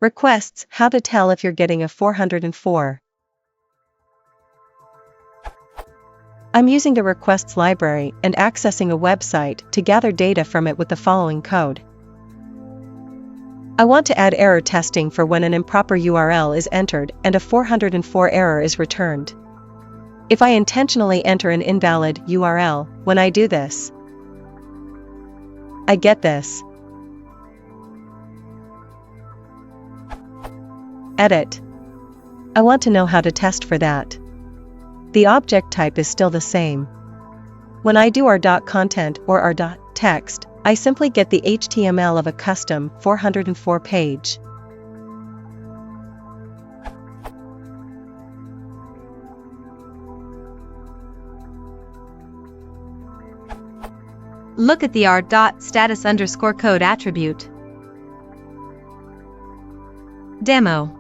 Requests, how to tell if you're getting a 404. I'm using the requests library and accessing a website to gather data from it with the following code. I want to add error testing for when an improper URL is entered and a 404 error is returned. If I intentionally enter an invalid URL, when I do this, I get this. Edit. I want to know how to test for that. The object type is still the same. When I do r.content or r.text, I simply get the HTML of a custom 404 page. Look at the r.status_code attribute. Demo.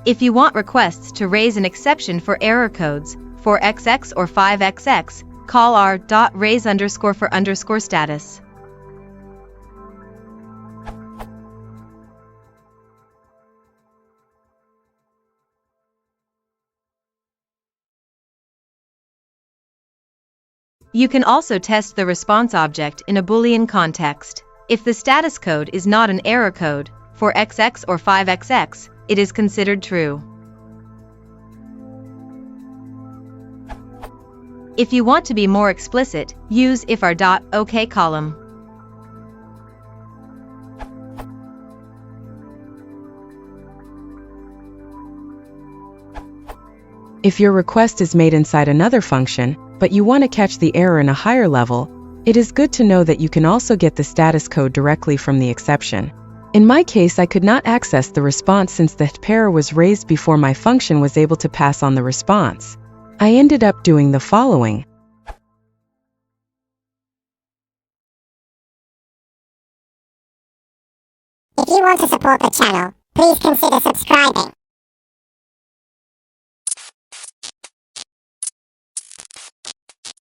If you want requests to raise an exception for error codes 4xx or 5xx, call r.raise_for_status. You can also test the response object in a Boolean context. If the status code is not an error code, 4xx or 5xx, it is considered true. If you want to be more explicit, use ifr.ok column. If your request is made inside another function, but you want to catch the error in a higher level, it is good to know that you can also get the status code directly from the exception. In my case, I could not access the response since the error was raised before my function was able to pass on the response. I ended up doing the following. If you want to support the channel, please consider subscribing.